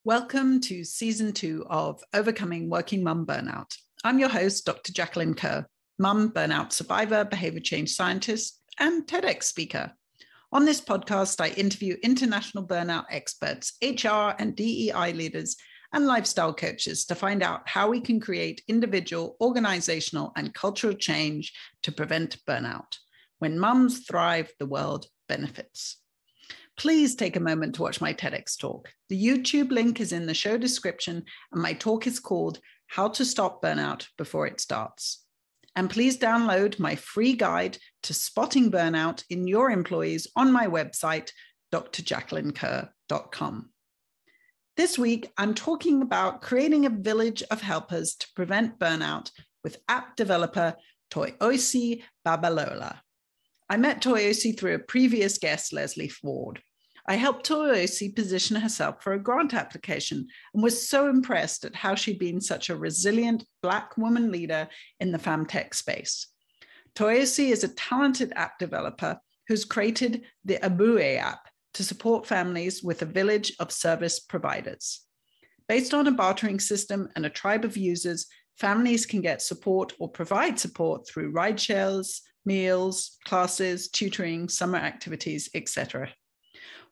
Welcome to Season 2 of Overcoming Working Mum Burnout. I'm your host, Dr. Jacqueline Kerr, mum burnout survivor, behavior change scientist, and TEDx speaker. On this podcast, I interview international burnout experts, HR and DEI leaders, and lifestyle coaches to find out how we can create individual, organizational, and cultural change to prevent burnout. When mums thrive, the world benefits. Please take a moment to watch my TEDx talk. The YouTube link is in the show description, and my talk is called How to Stop Burnout Before It Starts. And please download my free guide to spotting burnout in your employees on my website, drjacquelinekerr.com. This week, I'm talking about creating a village of helpers to prevent burnout with app developer Toyosi Babalola. I met Toyosi through a previous guest, Leslie Ford. I helped Toyosi position herself for a grant application and was so impressed at how she'd been such a resilient Black woman leader in the femtech space. Toyosi is a talented app developer who's created the Abue app to support families with a village of service providers. Based on a bartering system and a tribe of users, families can get support or provide support through ride shares, meals, classes, tutoring, summer activities, etc.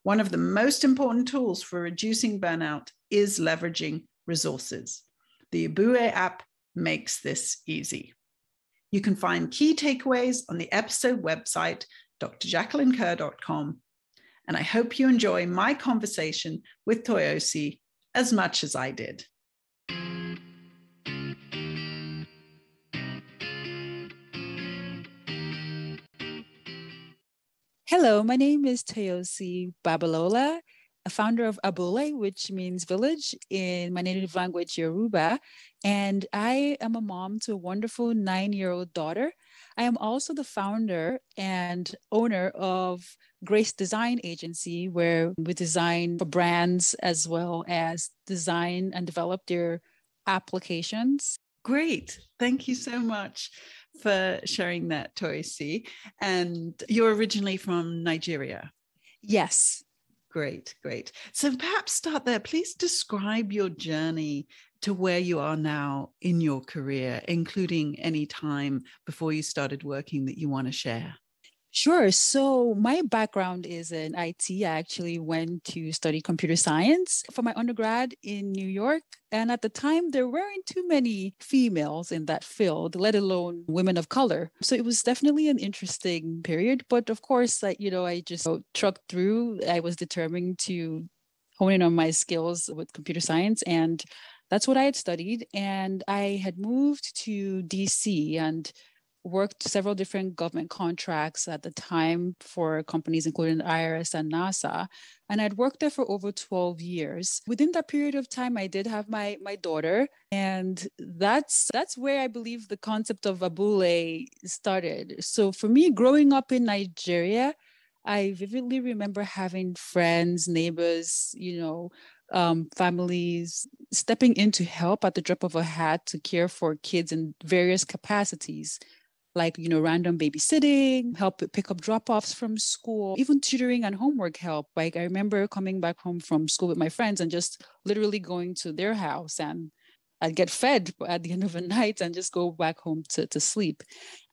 One of the most important tools for reducing burnout is leveraging resources. The Abue app makes this easy. You can find key takeaways on the episode website, drjacquelinekerr.com. And I hope you enjoy my conversation with Toyosi as much as I did. Hello, my name is Toyosi Babalola, a founder of Abule, which means village in my native language, Yoruba. And I am a mom to a wonderful 9-year-old daughter. I am also the founder and owner of Grace Design Agency, where we design for brands as well as design and develop their applications. Great. Thank you so much for sharing that, Toyosi. And you're originally from Nigeria? Yes. Great. So perhaps start there. Please describe your journey to where you are now in your career, including any time before you started working that you want to share. Sure. So my background is in IT. I actually went to study computer science for my undergrad in New York. And at the time, there weren't too many females in that field, let alone women of color. So it was definitely an interesting period. But of course, I just trucked through. I was determined to hone in on my skills with computer science. And that's what I had studied. And I had moved to DC and worked several different government contracts at the time for companies including the IRS and NASA. And I'd worked there for over 12 years. Within that period of time, I did have my daughter. And that's where I believe the concept of Abule started. So for me, growing up in Nigeria, I vividly remember having friends, neighbors, families stepping in to help at the drop of a hat to care for kids in various capacities, like, random babysitting, help pick up drop-offs from school, even tutoring and homework help. Like I remember coming back home from school with my friends and just literally going to their house, and I'd get fed at the end of the night and just go back home to sleep.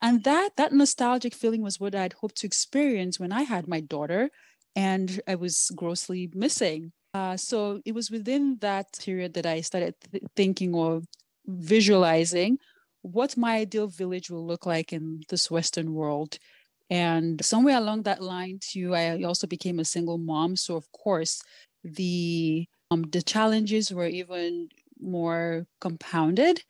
And that nostalgic feeling was what I'd hoped to experience when I had my daughter, and I was grossly missing. So it was within that period that I started thinking or visualizing what my ideal village will look like in this Western world. And somewhere along that line too, I also became a single mom. So of course, the challenges were even more compounded.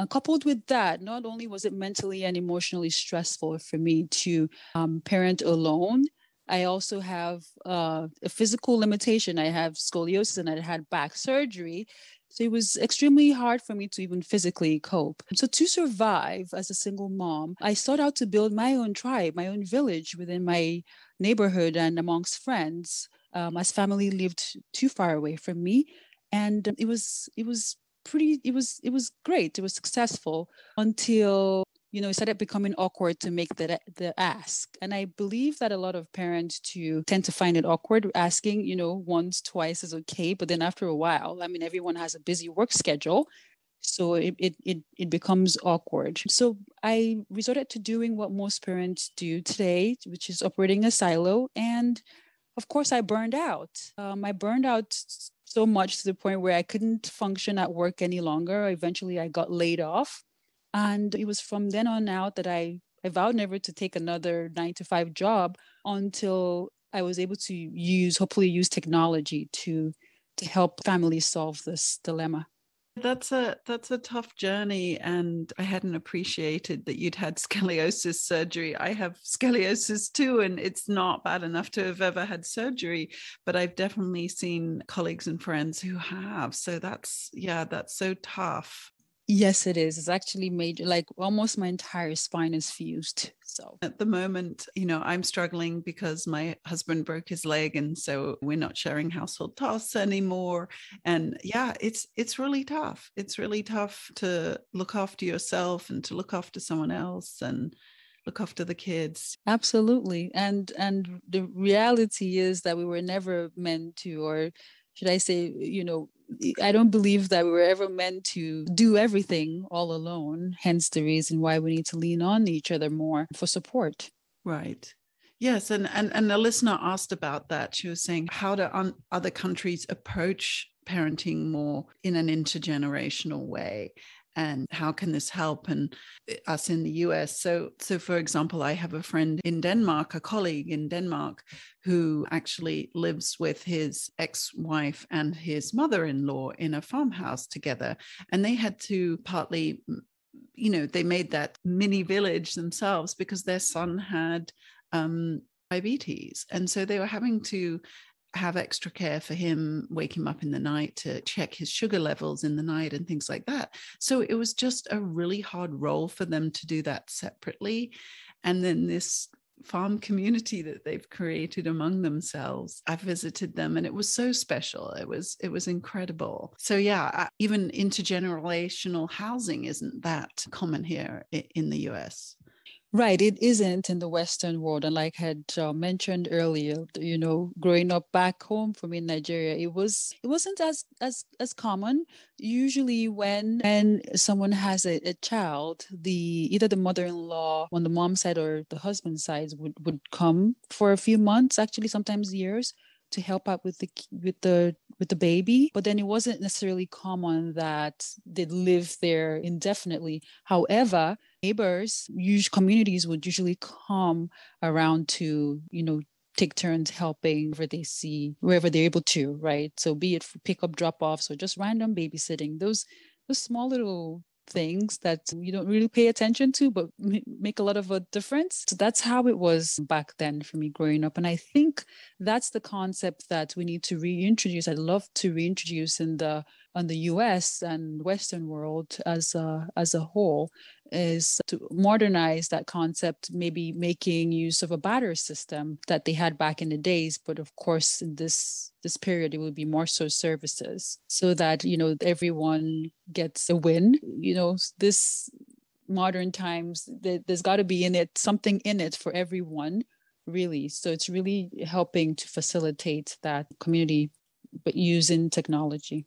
Coupled with that, not only was it mentally and emotionally stressful for me to parent alone, I also have a physical limitation. I have scoliosis and I had back surgery. So it was extremely hard for me to even physically cope. So to survive as a single mom, I sought out to build my own tribe, my own village within my neighborhood and amongst friends, as family lived too far away from me. And it was great. It was successful until it started becoming awkward to make the ask. And I believe that a lot of parents tend to find it awkward asking, once, twice is okay. But then after a while, I mean, everyone has a busy work schedule. So it becomes awkward. So I resorted to doing what most parents do today, which is operating a silo. And of course, I burned out. I burned out so much to the point where I couldn't function at work any longer. Eventually, I got laid off. And it was from then on out that I vowed never to take another 9-to-5 job until I was able to hopefully use technology to help families solve this dilemma. That's a tough journey, and I hadn't appreciated that you'd had scoliosis surgery. I have scoliosis too, and it's not bad enough to have ever had surgery, but I've definitely seen colleagues and friends who have. So that's so tough. Yes, it is. It's actually major, like almost my entire spine is fused. So at the moment, I'm struggling because my husband broke his leg, and so we're not sharing household tasks anymore. And yeah, it's really tough. It's really tough to look after yourself and to look after someone else and look after the kids. Absolutely. And the reality is that we were never meant to, or should I say, I don't believe that we were ever meant to do everything all alone. Hence the reason why we need to lean on each other more for support. Right. Yes. And a listener asked about that. She was saying, how do other countries approach parenting more in an intergenerational way? And how can this help us in the US? So for example, I have a friend in Denmark, a colleague in Denmark, who actually lives with his ex-wife and his mother-in-law in a farmhouse together. And they had to partly, they made that mini village themselves because their son had diabetes. And so they were having to have extra care for him, wake him up in the night to check his sugar levels in the night and things like that. So it was just a really hard role for them to do that separately. And then this farm community that they've created among themselves, I visited them and it was so special. It was incredible. So yeah, even intergenerational housing isn't that common here in the US. Right, it isn't in the Western world. And like I had mentioned earlier, growing up back home for me in Nigeria, it wasn't as common. Usually when someone has a child, either the mother-in-law on the mom's side or the husband's side would come for a few months, actually sometimes years, to help out with the baby. But then it wasn't necessarily common that they'd live there indefinitely. However, neighbors, communities would usually come around to, take turns helping wherever they're able to, right? So be it for pick-up, drop-offs, or just random babysitting, those small little things that you don't really pay attention to, but make a lot of a difference. So that's how it was back then for me growing up. And I think that's the concept that we need to reintroduce. I'd love to reintroduce on the US and Western world as a whole, is to modernize that concept, maybe making use of a barter system that they had back in the days. But of course, in this period, it would be more so services, so that, everyone gets a win. This modern times, there's got to be something in it for everyone, really. So it's really helping to facilitate that community, but using technology.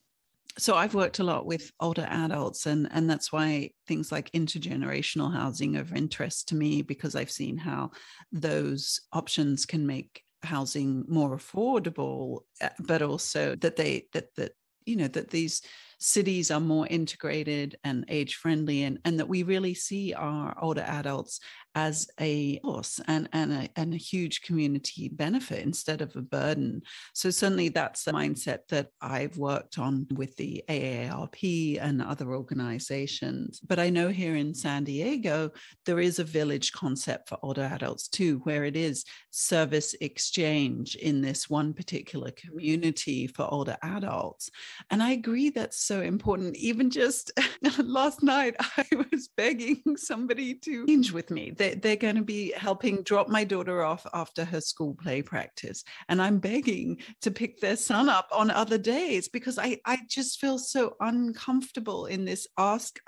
So I've worked a lot with older adults, and that's why things like intergenerational housing are of interest to me, because I've seen how those options can make housing more affordable, but also that that these cities are more integrated and age friendly, and that we really see our older adults as a source and a huge community benefit instead of a burden. So certainly that's the mindset that I've worked on with the AARP and other organizations. But I know here in San Diego, there is a village concept for older adults too, where it is service exchange in this one particular community for older adults. And I agree that's so important. Even just last night, I was begging somebody to change with me. they're going to be helping drop my daughter off after her school play practice. And I'm begging to pick their son up on other days because I just feel so uncomfortable in this ask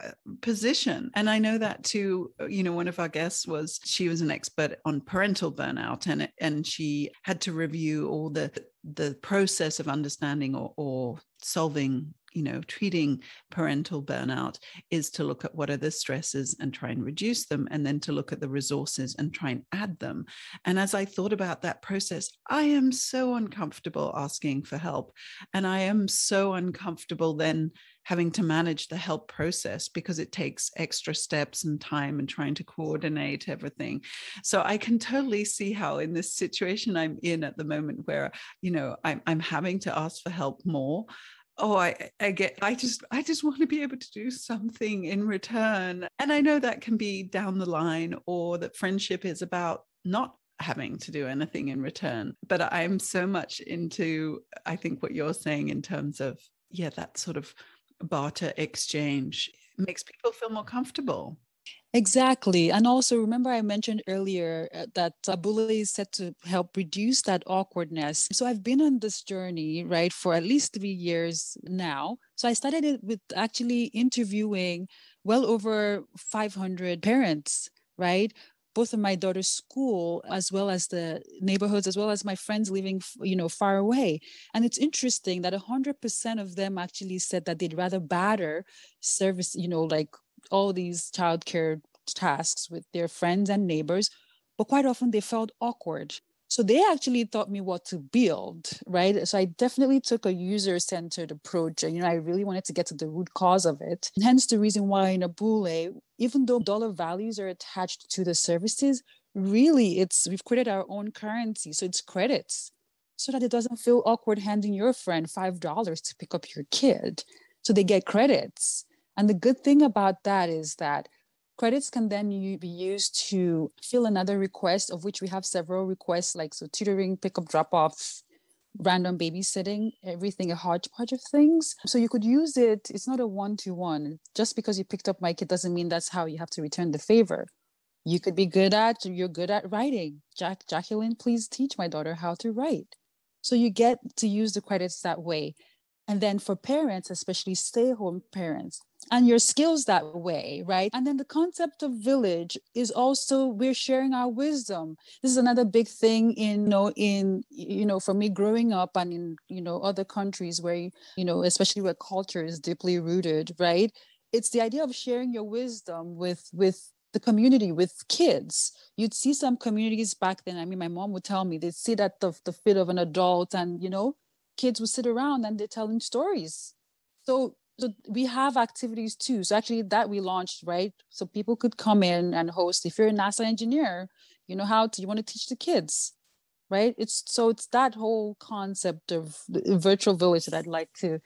position. And I know that too, one of our guests she was an expert on parental burnout, and she had to review all the process of understanding or solving, treating parental burnout is to look at what are the stresses and try and reduce them, and then to look at the resources and try and add them. And as I thought about that process, I am so uncomfortable asking for help. And I am so uncomfortable then having to manage the help process because it takes extra steps and time and trying to coordinate everything. So I can totally see how in this situation I'm in at the moment where, I'm having to ask for help more. I just want to be able to do something in return. And I know that can be down the line, or that friendship is about not having to do anything in return. But I'm so much into, I think, what you're saying in terms of, that sort of barter exchange makes people feel more comfortable. Exactly. And also, remember I mentioned earlier that bullying is set to help reduce that awkwardness. So I've been on this journey, right, for at least 3 years now. So I started it with actually interviewing well over 500 parents, right? Both of my daughter's school, as well as the neighborhoods, as well as my friends living, far away. And it's interesting that 100% of them actually said that they'd rather barter service, like all these childcare tasks with their friends and neighbors, but quite often they felt awkward. So they actually taught me what to build, right? So I definitely took a user-centered approach. And, I really wanted to get to the root cause of it. And hence the reason why in Abule, even though dollar values are attached to the services, really we've created our own currency. So it's credits, so that it doesn't feel awkward handing your friend $5 to pick up your kid. So they get credits. And the good thing about that is that credits can then be used to fill another request, of which we have several requests, like tutoring, pickup, drop-off, random babysitting, everything, a hodgepodge of things. So you could use it. It's not a one-to-one. Just because you picked up my kid doesn't mean that's how you have to return the favor. You're good at writing. Jacqueline, please teach my daughter how to write. So you get to use the credits that way. And then for parents, especially stay-at-home parents, and your skills that way, right? And then the concept of village is also, we're sharing our wisdom. This is another big thing for me growing up and in, other countries where, especially where culture is deeply rooted, right? It's the idea of sharing your wisdom with the community, with kids. You'd see some communities back then. I mean, my mom would tell me, they'd sit at the feet of an adult and, kids would sit around and they're telling stories. So we have activities too. So actually that we launched, right? So people could come in and host. If you're a NASA engineer, you want to teach the kids, right? It's that whole concept of the virtual village that I'd like to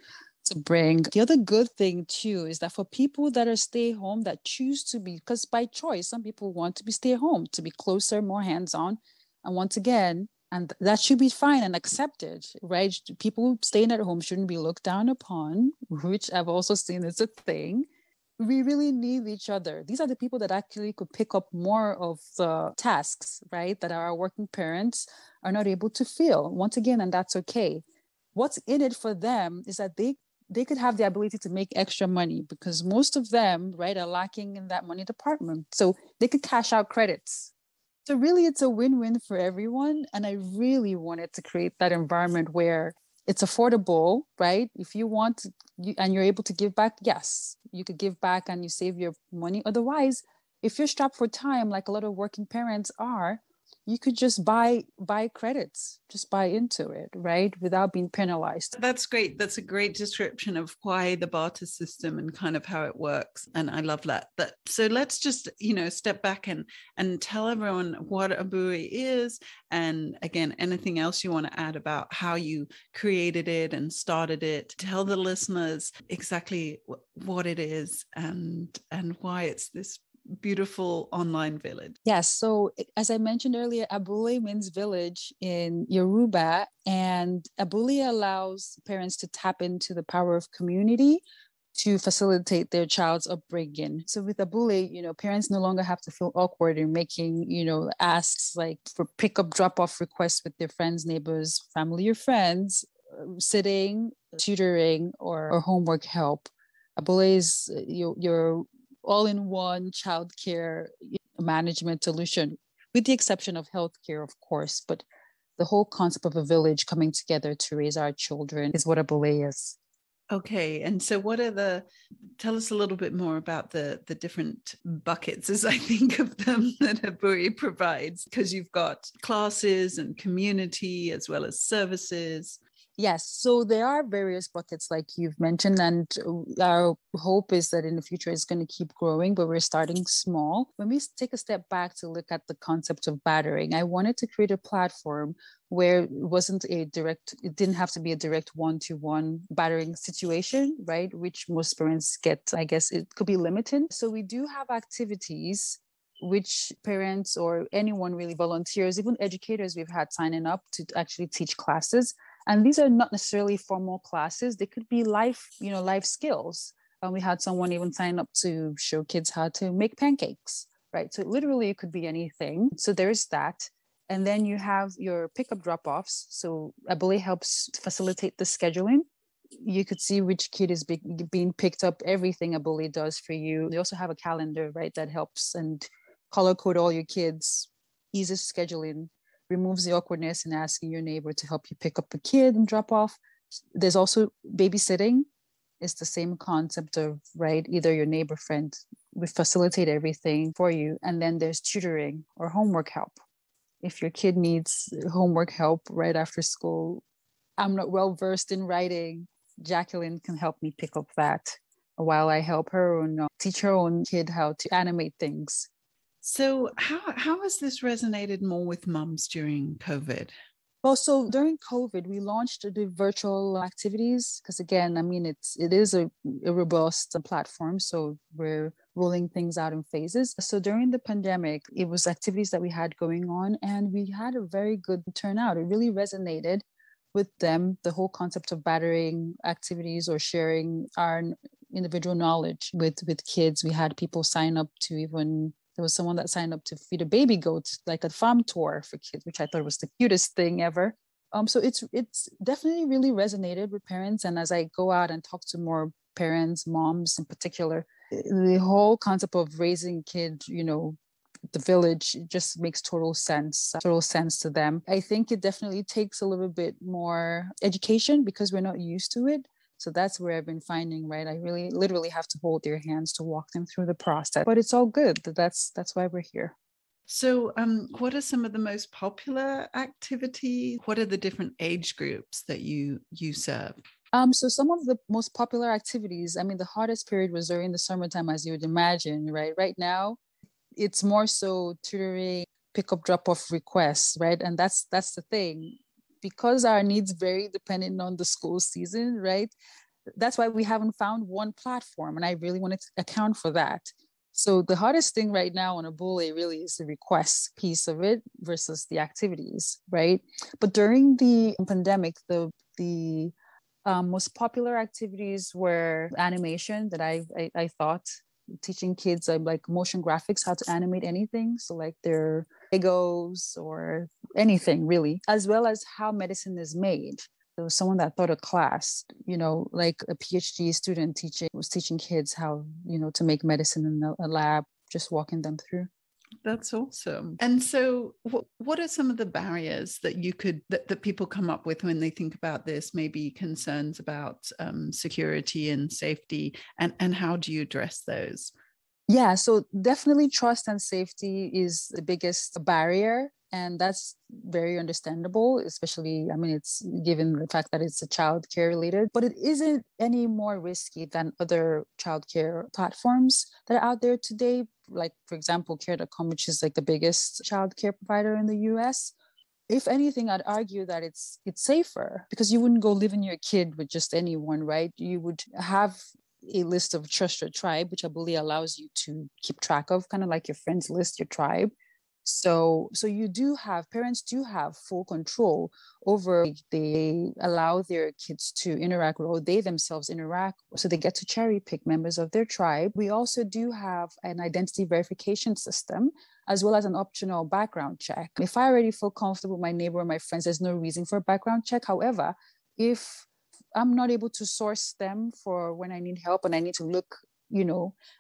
bring. The other good thing too is that for people that are stay home, that choose to be, because by choice, some people want to be stay home, to be closer, more hands-on. And once again, and that should be fine and accepted, right? People staying at home shouldn't be looked down upon, which I've also seen as a thing. We really need each other. These are the people that actually could pick up more of the tasks, right? That our working parents are not able to fill. Once again, and that's okay. What's in it for them is that they could have the ability to make extra money, because most of them, right, are lacking in that money department. So they could cash out credits. So really, it's a win-win for everyone. And I really wanted to create that environment where it's affordable, right? If you want and you're able to give back, yes, you could give back and you save your money. Otherwise, if you're strapped for time, like a lot of working parents are, you could just buy credits, just buy into it, right? Without being penalized. That's great. That's a great description of why the barter system and kind of how it works. And I love that. So let's just, step back and tell everyone what Abui is. And again, anything else you want to add about how you created it and started it. Tell the listeners exactly what it is and why it's this beautiful online village. Yes. So as I mentioned earlier, Abule means village in Yoruba, and Abule allows parents to tap into the power of community to facilitate their child's upbringing. So with Abule, parents no longer have to feel awkward in making, asks like for pickup, drop-off requests with their friends, neighbors, family or friends, sitting, tutoring, or homework help. Abule is your all-in-one childcare management solution, with the exception of healthcare, of course. But the whole concept of a village coming together to raise our children is what Abule is. Okay. And so tell us a little bit more about the different buckets, as I think of them, that Abule provides, because you've got classes and community as well as services. Yes, so there are various buckets like you've mentioned, and our hope is that in the future it's going to keep growing, but we're starting small. When we take a step back to look at the concept of battering, I wanted to create a platform where it didn't have to be a direct one-to-one battering situation, right? Which most parents get, I guess it could be limited. So we do have activities which parents or anyone really, volunteers, even educators we've had signing up to actually teach classes. And these are not necessarily formal classes. They could be life skills. We had someone even sign up to show kids how to make pancakes, right? So literally it could be anything. So there's that. And then you have your pickup drop-offs. So Abule helps facilitate the scheduling. You could see which kid is being picked up, everything Abule does for you. They also have a calendar, right, that helps and color code all your kids, eases scheduling, removes the awkwardness in asking your neighbor to help you pick up a kid and drop off. There's also babysitting. It's the same concept of, right, either your neighbor friend would facilitate everything for you. And then there's tutoring or homework help. If your kid needs homework help right after school, I'm not well versed in writing, Jacqueline can help me pick up that while I help her teach her own kid how to animate things. So how has this resonated more with mums during COVID? Well, so during COVID, we launched the virtual activities because, again, I mean, it is a robust platform. So we're rolling things out in phases. So during the pandemic, it was activities that we had going on, and we had a very good turnout. It really resonated with them, the whole concept of battering activities or sharing our individual knowledge with kids. We had people sign up to there was someone that signed up to feed a baby goat, like a farm tour for kids, which I thought was the cutest thing ever. So it's definitely really resonated with parents. And as I go out and talk to more parents, moms in particular, the whole concept of raising kids, the village just makes total sense to them. I think it definitely takes a little bit more education because we're not used to it. So that's where I've been finding, right? I really literally have to hold their hands to walk them through the process, but it's all good. That's why we're here. So what are some of the most popular activities? What are the different age groups that you serve? So some of the most popular activities, I mean, the hardest period was during the summertime, as you would imagine, right? Right now, it's more so tutoring, pick-up, drop-off requests, right? And that's the thing. Because our needs vary depending on the school season, right? That's why we haven't found one platform. And I really wanted to account for that. So the hardest thing right now on Abule really is the request piece of it versus the activities, right? But during the pandemic, the most popular activities were animation that I thought, teaching kids like motion graphics, how to animate anything. So like their Legos or anything really, as well as how medicine is made. There was someone that taught a class, like a PhD student was teaching kids how, to make medicine in a lab, just walking them through. That's awesome. And so what are some of the barriers that people come up with when they think about this, maybe concerns about security and safety, and how do you address those? Yeah, so definitely trust and safety is the biggest barrier. And that's very understandable, especially, I mean, it's given the fact that it's a childcare related, but it isn't any more risky than other childcare platforms that are out there today. Like, for example, care.com, which is like the biggest childcare provider in the US. If anything, I'd argue that it's safer because you wouldn't go living your kid with just anyone, right? You would have a list of trust your tribe, which I believe allows you to keep track of, kind of like your friends list, your tribe. So parents do have full control over, they allow their kids to interact with, or they themselves interact. So they get to cherry pick members of their tribe. We also do have an identity verification system, as well as an optional background check. If I already feel comfortable with my neighbor or my friends, there's no reason for a background check. However, if I'm not able to source them for when I need help and I need to look,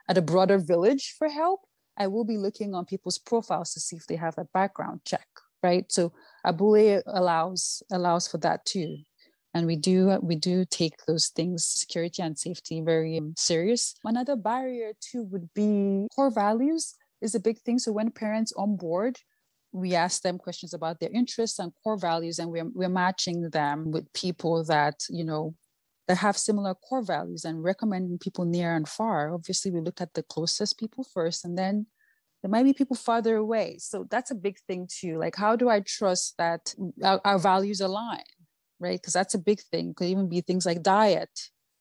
at a broader village for help, I will be looking on people's profiles to see if they have a background check, right? So Abule allows for that too. And we do take those things, security and safety, very serious. Another barrier too would be core values is a big thing. So when parents on board, we ask them questions about their interests and core values, and we're matching them with people that, that have similar core values, and recommending people near and far. Obviously, we look at the closest people first, and then there might be people farther away. So that's a big thing too. Like, how do I trust that our values align, right? Because that's a big thing. Could even be things like diet.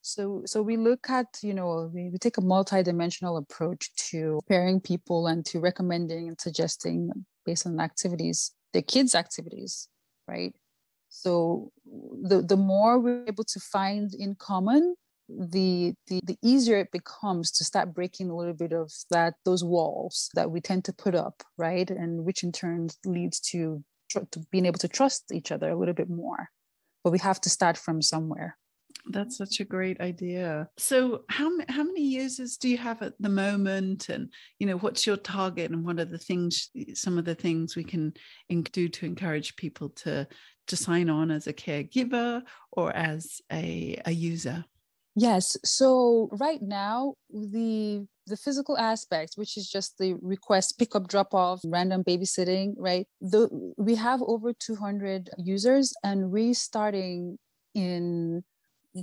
So we look at, we take a multidimensional approach to pairing people and to recommending and suggesting based on activities, their kids' activities, right? So the more we're able to find in common, the easier it becomes to start breaking a little bit of those walls that we tend to put up, right? And which in turn leads to being able to trust each other a little bit more. But we have to start from somewhere. That's such a great idea. So how many users do you have at the moment? And, what's your target, and what are some of the things we can do to encourage people to sign on as a caregiver or as a user? Yes. So right now, the physical aspect, which is just the request, pick up, drop off, random babysitting, right? We have over 200 users, and we're starting in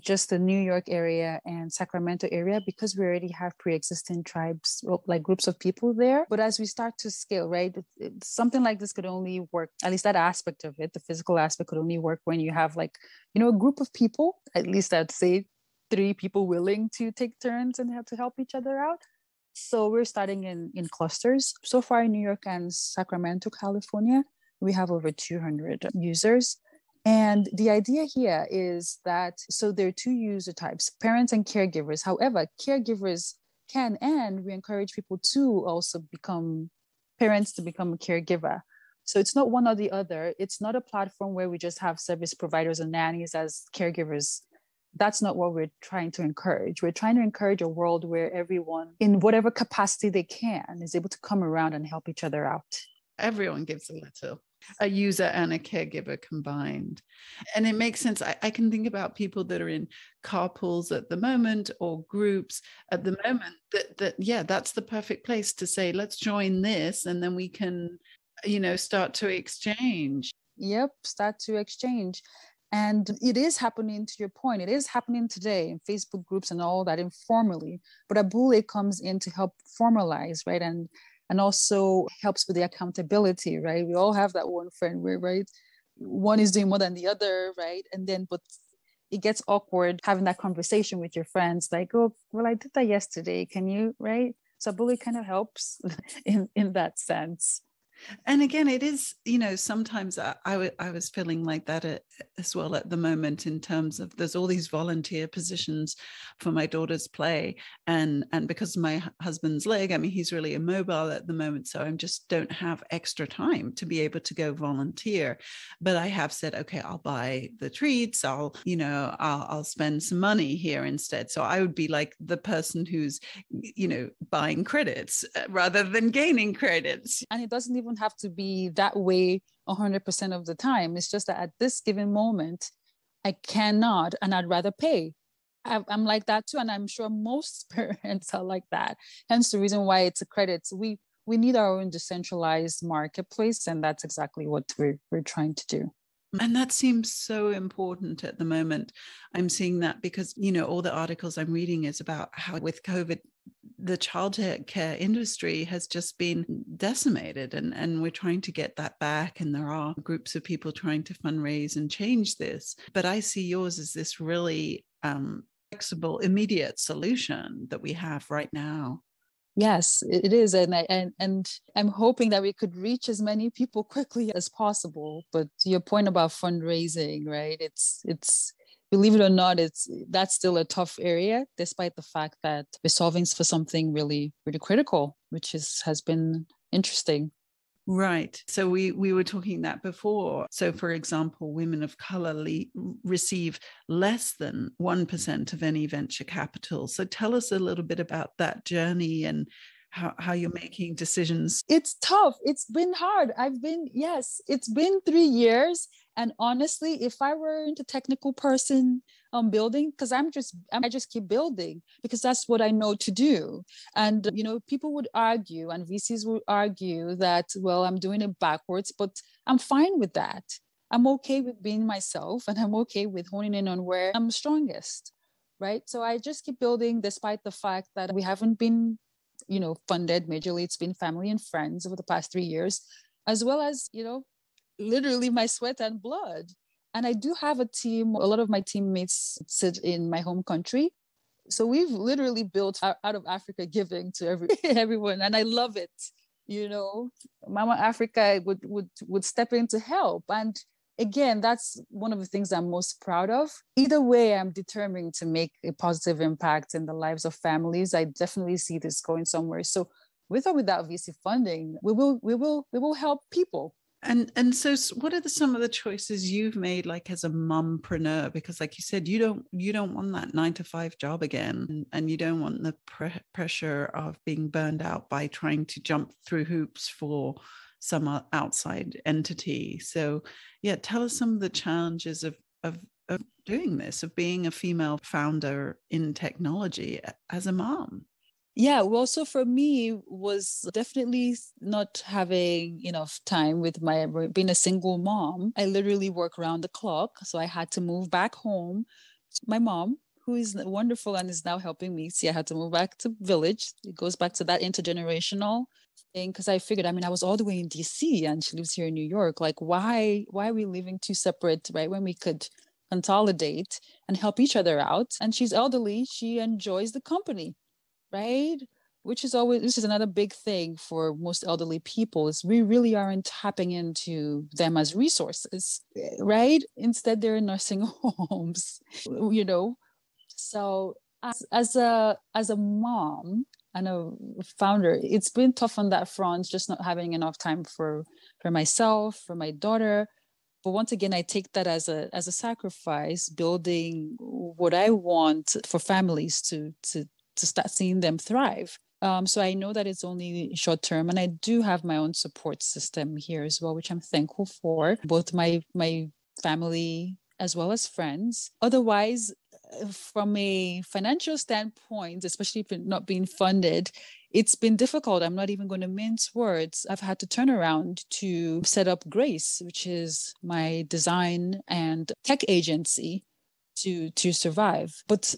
just the New York area and Sacramento area, because we already have pre-existing tribes, like groups of people there. But as we start to scale, right, something like this could only work, at least that aspect of it, the physical aspect could only work when you have a group of people, at least I'd say 3 people willing to take turns and have to help each other out. So we're starting in clusters. So far in New York and Sacramento, California, we have over 200 users. And the idea here is that, so there are 2 user types, parents and caregivers. However, caregivers can, and we encourage people to also become parents, to become a caregiver. So it's not one or the other. It's not a platform where we just have service providers and nannies as caregivers. That's not what we're trying to encourage. We're trying to encourage a world where everyone, in whatever capacity they can, is able to come around and help each other out. Everyone gives a little, a user and a caregiver combined. And it makes sense. I can think about people that are in carpools at the moment, or groups at the moment, that's the perfect place to say, let's join this, and then we can, start to exchange. Yep, start to exchange. And it is happening, to your point, it is happening today in Facebook groups and all that informally. But Abule comes in to help formalize, right? And also helps with the accountability, right? We all have that one friend where, right, one is doing more than the other, right? And then, but it gets awkward having that conversation with your friends, like, oh, well, I did that yesterday. Can you, right? So Abule kind of helps in that sense. And again, it is, sometimes I was feeling like that as well at the moment, in terms of there's all these volunteer positions for my daughter's play. And because of my husband's leg, he's really immobile at the moment. So I just don't have extra time to be able to go volunteer. But I have said, okay, I'll buy the treats. I'll spend some money here instead. So I would be like the person who's, buying credits rather than gaining credits. And it doesn't even have to be that way 100% of the time. It's just that at this given moment, I cannot, and I'd rather pay. I'm like that too. And I'm sure most parents are like that. Hence the reason why it's a credit. We need our own decentralized marketplace. And that's exactly what we're trying to do. And that seems so important at the moment. I'm seeing that because, all the articles I'm reading is about how with COVID, the childcare industry has just been decimated, and we're trying to get that back. And there are groups of people trying to fundraise and change this. But I see yours as this really flexible, immediate solution that we have right now. Yes, it is. And I'm hoping that we could reach as many people quickly as possible. But to your point about fundraising, right? It's believe it or not, that's still a tough area, despite the fact that we're solving for something really, really critical, which has been interesting. Right. So we were talking that before. So, for example, women of color receive less than 1% of any venture capital. So tell us a little bit about that journey and how you're making decisions. It's tough. It's been hard. It's been 3 years. And honestly, if I weren't a technical person building, because I just keep building because that's what I know to do. And, people would argue and VCs would argue that, well, I'm doing it backwards, but I'm fine with that. I'm okay with being myself and I'm okay with honing in on where I'm strongest, right? So I just keep building despite the fact that we haven't been funded majorly. It's been family and friends over the past 3 years, as well as, literally my sweat and blood. And I do have a team. A lot of my teammates sit in my home country. So we've literally built out of Africa giving to everyone. And I love it. Mama Africa would step in to help. And again, that's one of the things I'm most proud of. Either way, I'm determined to make a positive impact in the lives of families. I definitely see this going somewhere. So with or without VC funding, we will help people. And so what are some of the choices you've made, like as a mompreneur? Because like you said, you don't want that 9-to-5 job again, and you don't want the pressure of being burned out by trying to jump through hoops for some outside entity. So yeah, tell us some of the challenges of doing this, of being a female founder in technology as a mom. Yeah, well, so for me was definitely not having enough time with being a single mom. I literally work around the clock. So I had to move back home. My mom, who is wonderful and is now helping me. See, I had to move back to village. It goes back to that intergenerational thing because I figured, I was all the way in DC and she lives here in New York. Like, why are we living two separate, right? When we could consolidate and help each other out. And she's elderly. She enjoys the company. Right? This is another big thing for most elderly people is we really aren't tapping into them as resources, right? Instead, they're in nursing homes, So as a mom and a founder, it's been tough on that front, just not having enough time for myself, for my daughter. But once again, I take that as a sacrifice, building what I want for families to start seeing them thrive. So I know that it's only short term, and I do have my own support system here as well, which I'm thankful for, both my family as well as friends. Otherwise, from a financial standpoint, especially if it's not being funded, it's been difficult. I'm not even going to mince words. I've had to turn around to set up Grace, which is my design and tech agency, to survive. But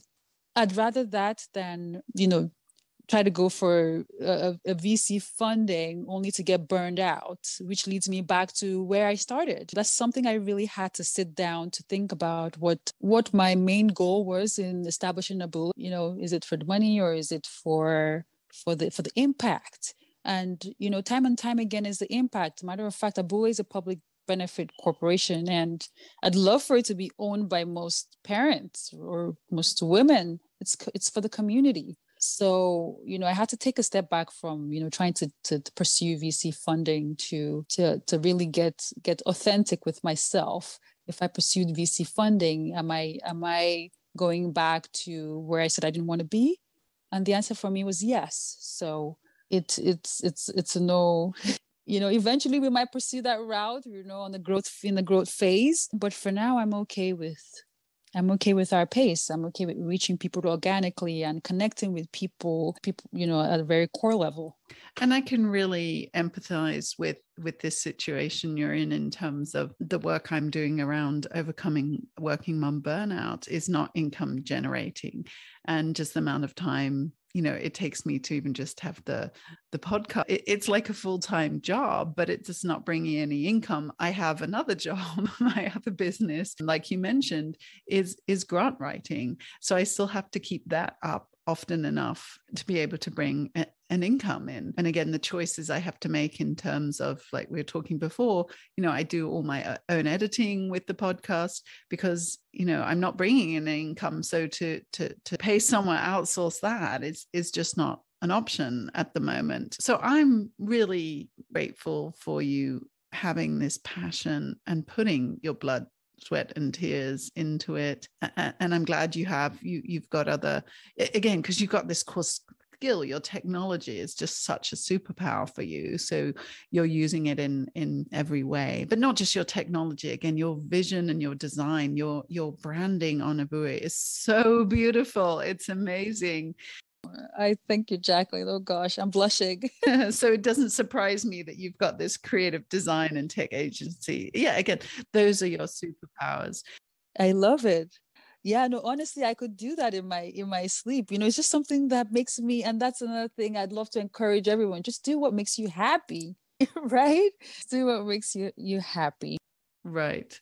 I'd rather that than, try to go for a VC funding only to get burned out, which leads me back to where I started. That's something I really had to sit down to think about what my main goal was in establishing a Babalola. Is it for the money or is it for the impact? And, time and time again is the impact. Matter of fact, Babalola is a public benefit corporation, and I'd love for it to be owned by most parents or most women. It's for the community. So, I had to take a step back from, trying to pursue VC funding to really get authentic with myself. If I pursued VC funding, am I going back to where I said I didn't want to be? And the answer for me was yes. So it's a no. Eventually we might pursue that route, in the growth phase. But for now, I'm okay with our pace. I'm okay with reaching people organically and connecting with people, at a very core level. And I can really empathize with this situation you're in terms of the work I'm doing around overcoming working mom burnout is not income generating, and just the amount of time it takes me to even just have the podcast. It's like a full-time job, but it does not bring me any income. I have another job. My other business, like you mentioned, is grant writing. So I still have to keep that up often enough to be able to bring an income in. And again, the choices I have to make in terms of, like we were talking before, I do all my own editing with the podcast because, I'm not bringing in an income. So to pay someone, outsource that is just not an option at the moment. So I'm really grateful for you having this passion and putting your blood, sweat and tears into it. And I'm glad you've got other, again, because you've got this core skill, your technology is just such a superpower for you. So you're using it in every way, but not just your technology. Again, your vision and your design, your branding on Abue is so beautiful. It's amazing. I thank you, Jacqueline. Oh gosh, I'm blushing. So it doesn't surprise me that you've got this creative design and tech agency. Yeah, again, those are your superpowers. I love it. Yeah, no, honestly, I could do that in my sleep. It's just something that makes me, and that's another thing I'd love to encourage everyone. Just do what makes you happy, right? Do what makes you happy. Right.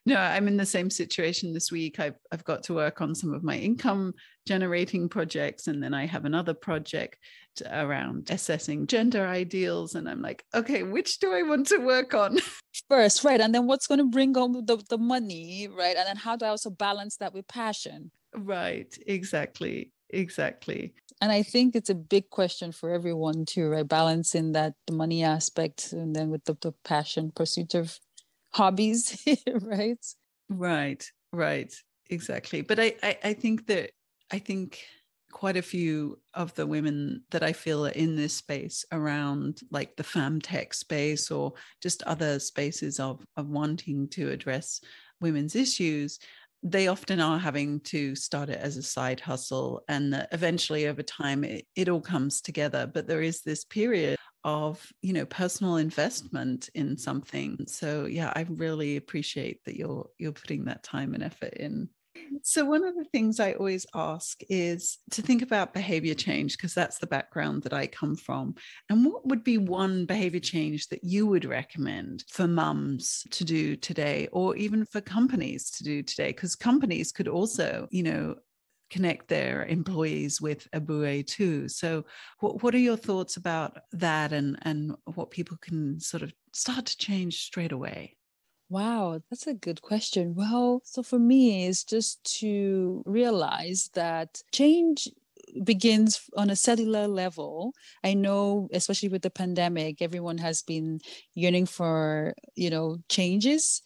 No, I'm in the same situation this week. I've got to work on some of my income generating projects. And then I have another project around assessing gender ideals. And I'm like, okay, which do I want to work on first? Right. And then what's going to bring home the money, right? And then how do I also balance that with passion? Right. Exactly. And I think it's a big question for everyone too, right? Balancing the money aspect and then with the passion, pursuit of hobbies, right? Right. Exactly. But I think quite a few of the women that I feel are in this space around like the femtech space or just other spaces of wanting to address women's issues, they often are having to start it as a side hustle. And eventually over time, it all comes together. But there is this period of, personal investment in something. So yeah, I really appreciate that you're putting that time and effort in. So one of the things I always ask is to think about behavior change, because that's the background that I come from. And what would be one behavior change that you would recommend for mums to do today, or even for companies to do today? Because companies could also, connect their employees with Abue too. So what are your thoughts about that and what people can sort of start to change straight away? Wow, that's a good question. Well, so for me, it's just to realize that change begins on a cellular level. I know, especially with the pandemic, everyone has been yearning for, changes,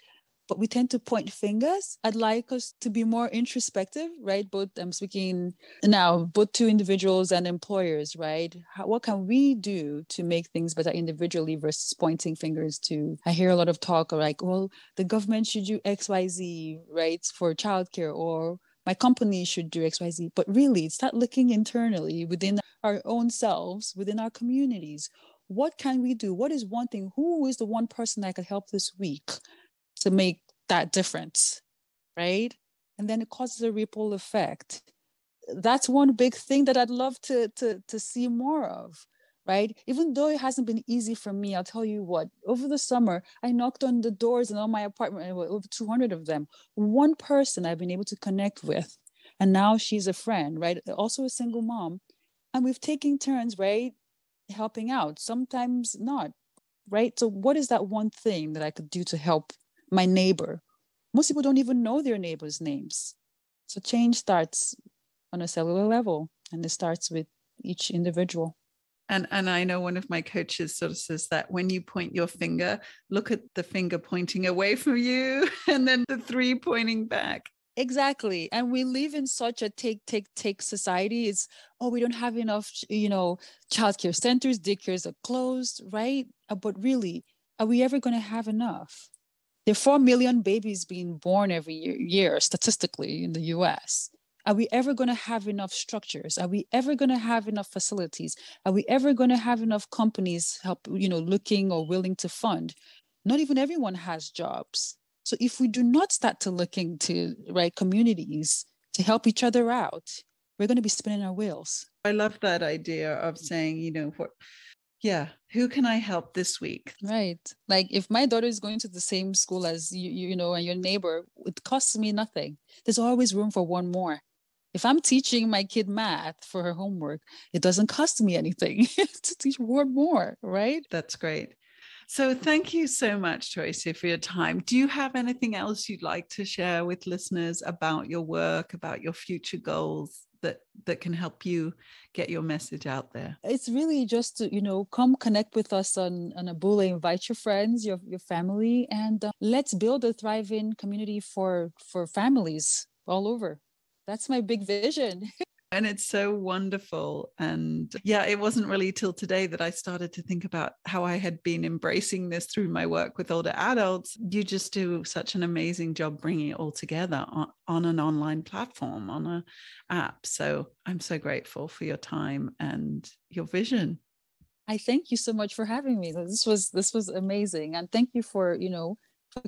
but we tend to point fingers. I'd like us to be more introspective, right? Both I'm speaking now, both to individuals and employers, right? What can we do to make things better individually versus pointing fingers to? I hear a lot of talk like, well, the government should do XYZ, right, for childcare, or my company should do XYZ. But really, start looking internally within our own selves, within our communities. What can we do? What is one thing? Who is the one person that could help this week to make that difference, right? And then it causes a ripple effect. That's one big thing that I'd love to see more of, right? Even though it hasn't been easy for me, I'll tell you what, over the summer, I knocked on the doors in all my apartment, over 200 of them. One person I've been able to connect with, and now she's a friend, right? Also a single mom. And we've taken turns, right? Helping out, sometimes not, right? So what is that one thing that I could do to help my neighbor? Most people don't even know their neighbors' names. So change starts on a cellular level, and it starts with each individual. And I know one of my coaches sort of says that when you point your finger, look at the finger pointing away from you and then the three pointing back. Exactly. And we live in such a take society. It's, we don't have enough, childcare centers, daycares are closed, right? But really, are we ever going to have enough? There are 4 million babies being born every year statistically in the US. Are we ever going to have enough structures? Are we ever going to have enough facilities? Are we ever going to have enough companies help, looking or willing to fund? Not even everyone has jobs. So if we do not start to look into communities to help each other out, we're going to be spinning our wheels. I love that idea of saying, who can I help this week? Right. Like if my daughter is going to the same school as you and your neighbor, it costs me nothing. There's always room for one more. If I'm teaching my kid math for her homework, it doesn't cost me anything to teach more, right? That's great. So thank you so much, Toyosi, for your time. Do you have anything else you'd like to share with listeners about your work, about your future goals that can help you get your message out there? It's really just to, come connect with us on Abula. Invite your friends, your family, and let's build a thriving community for families all over. That's my big vision. And it's so wonderful. And yeah, it wasn't really till today that I started to think about how I had been embracing this through my work with older adults. You just do such an amazing job bringing it all together on an online platform, on an app. So I'm so grateful for your time and your vision. I thank you so much for having me. This was amazing. And thank you for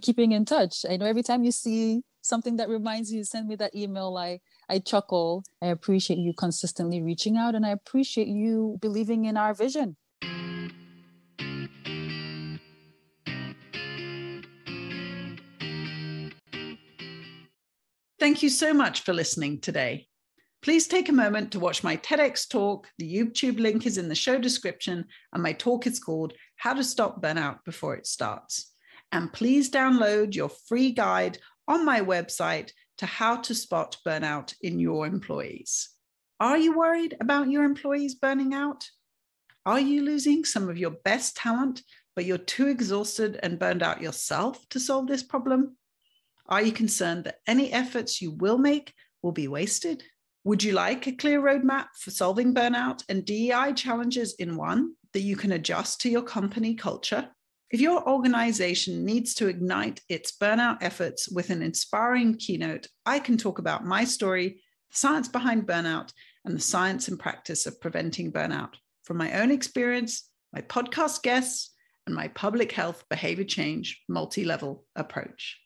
keeping in touch. I know every time you see something that reminds you, send me that email. I chuckle. I appreciate you consistently reaching out, and I appreciate you believing in our vision. Thank you so much for listening today. Please take a moment to watch my TEDx talk. The YouTube link is in the show description, and my talk is called How to Stop Burnout Before It Starts. And please download your free guide on my website to how to spot burnout in your employees. Are you worried about your employees burning out? Are you losing some of your best talent, but you're too exhausted and burned out yourself to solve this problem? Are you concerned that any efforts you will make will be wasted? Would you like a clear roadmap for solving burnout and DEI challenges in one that you can adjust to your company culture? If your organization needs to ignite its burnout efforts with an inspiring keynote, I can talk about my story, the science behind burnout, and the science and practice of preventing burnout from my own experience, my podcast guests, and my public health behavior change multi-level approach.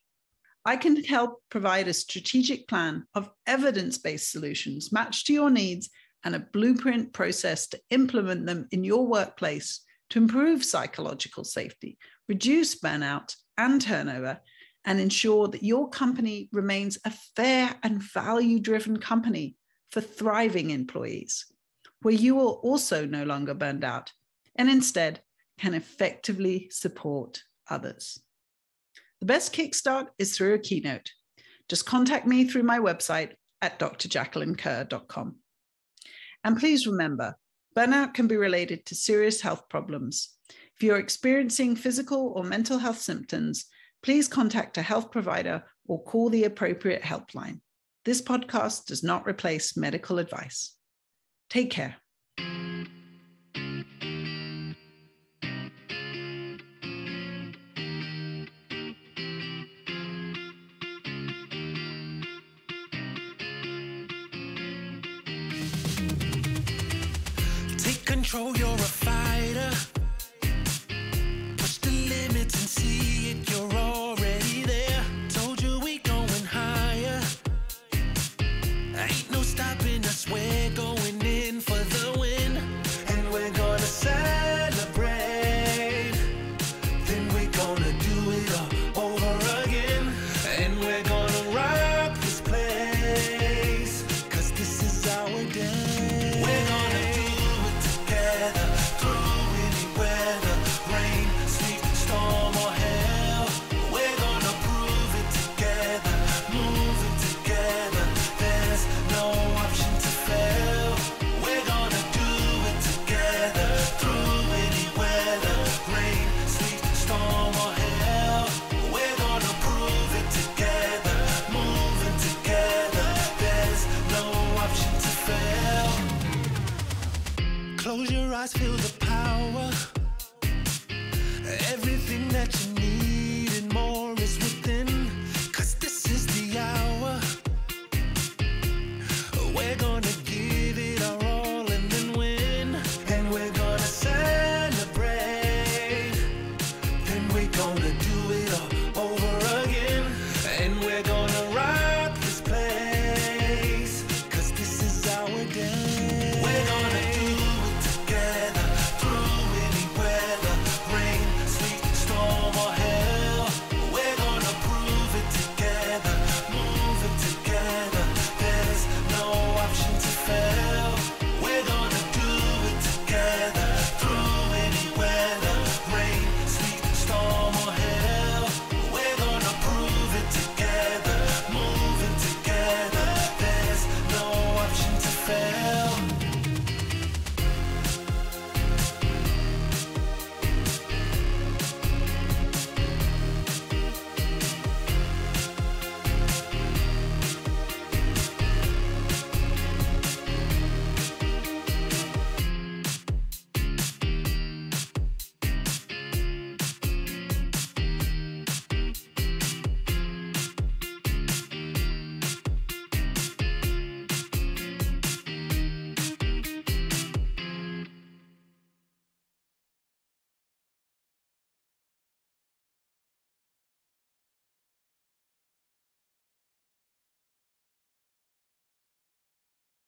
I can help provide a strategic plan of evidence-based solutions matched to your needs and a blueprint process to implement them in your workplace to improve psychological safety, reduce burnout and turnover, and ensure that your company remains a fair and value-driven company for thriving employees, where you will also no longer burned out and instead can effectively support others. The best kickstart is through a keynote. Just contact me through my website at drjacquelinekerr.com. And please remember, burnout can be related to serious health problems. If you're experiencing physical or mental health symptoms, please contact a health provider or call the appropriate helpline. This podcast does not replace medical advice. Take care. Control, you're a fighter. Push the limits and see it, you're already there. Told you we going higher. Ain't no stopping us, we're going in for the win. And we're gonna celebrate. Then we're gonna do it all over again. And we're gonna rock this place, 'cause this is our day. We're gonna close your eyes, feel the power.